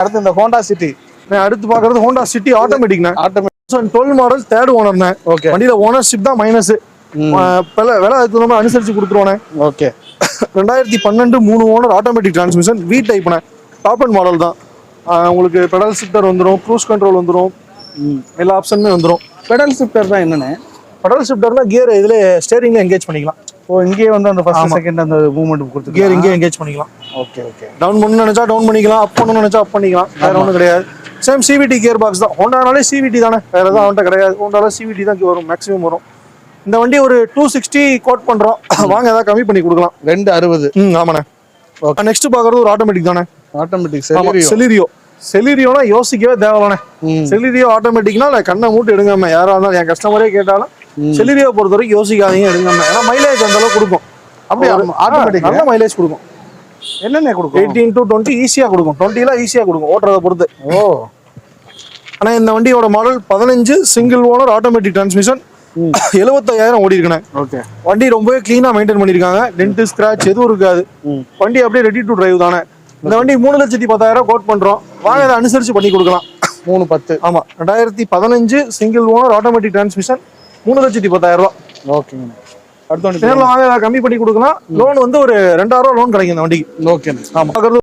அடுத்து இந்த Honda City. அடுத்து பாக்குறது ஹோண்டா சிட்டி ஆட்டோமேட்டிக்ண்ணே. ஆட்டோமேட்டிக் 12 மாடல் தேர்ட் ஓனர்ண்ணே. ஓகே. வண்டியில ஓனர்ஷிப் தான் மைனஸ். விலை அதுக்கு நம்ம அனுசரிச்சு கொடுத்துருவோண்ணே. Okay. 2012 3 owner automatic transmission V டைப்ண்ணே. டாப் அண்ட் மாடல் தான். உங்களுக்கு பெடல் ஷிஃப்டர் வந்துடும், க்ரூஸ் கண்ட்ரோல் வந்துடும், எல்லா ஆப்ஷனுமே வந்துடும். பெடல் ஷிஃப்டர் தான் என்னண்ணே? பெடல் ஷிஃப்டர்னா கியர் இதுல ஸ்டேரிங்ல என்கேஜ் பண்ணிக்கலாம். ஓ, இங்கேயே வந்து அந்த ஃபர்ஸ்ட் செகண்ட் அந்த மூவ்மெண்ட் கொடுத்து கியர் இங்கே என்கேஜ் பண்ணிக்கலாம். Okay okay. டவுன் பண்ணணும்னு நினைச்சா டவுன் பண்ணிக்கலாம், அப் பண்ணணும்னு நினைச்சா அப் பண்ணிக்கலாம். வேற ஒன்றும் கிடையாது. சேம் சிவிடி கியர் பாக்ஸ் தான். ஹோண்டானாலே சிவிடி தானே, வேற எதுவும் அவன்கிட்ட கிடையாது. ஹோண்டால சிவிடி தான் வரும், மேக்ஸிமம் வரும். இந்த வண்டி ஒரு 260 கோட் பண்றோம். வாங்க ஏதாவது கம்மி பண்ணி கொடுக்கலாம். 260. ஆமாண்ணே. நெக்ஸ்ட் பாக்குறது ஒரு ஆட்டோமேட்டிக் தானே. Automatic Celerio. செலிரியோனா யோசிக்கவே தேவையில்லை. செலிரியோ ஆட்டோமேட்டிக்னா கண்ணை மூட்டு எடுங்காம யாரா இருந்தாலும் என் கஸ்டமரே கேட்டாலும் செலிரியோ பொறுத்த வரைக்கும் யோசிக்காதீங்க, எடுங்காம. ஏன்னா மைலேஜ் அந்த அளவுக்கு கொடுக்கும். அப்படியே ஆட்டோமேட்டிக் நல்ல மைலேஜ் கொடுக்கும். என்னென்ன கொடுக்கும்? 18 to 20 ஈஸியா கொடுக்கும். 20 ஈஸியா கொடுக்கும் ஓட்டுறதை பொறுத்து. ஓ. ஆனா இந்த வண்டியோட model 15 single owner automatic transmission. 75,000 ஓடி இருக்கேன். ஓகே. வண்டி ரொம்பவே கிளீனா மெயின்டைன் பண்ணிருக்காங்க. டென்ட் ஸ்கிராச் எதுவும் இருக்காது. வண்டி அப்படியே ரெடி டு டிரைவ் தானே. இந்த வண்டி 3,10,000 கோட் பண்றோம். வாங்க அதை அனுசரிச்சு பண்ணி கொடுக்கலாம். 310. ஆமா. 2015 சிங்கிள் ஓனர் ஆட்டோமேட்டிக் டிரான்ஸ்மிஷன். 3,10,000. ஓகேங்க. அடுத்த வண்டி நேரில் வாங்க கம்மி பண்ணி கொடுக்கலாம். லோன் வந்து ஒரு 2,000 லோன் கிடைக்கும் இந்த வண்டிக்கு. ஓகே. ஆமா.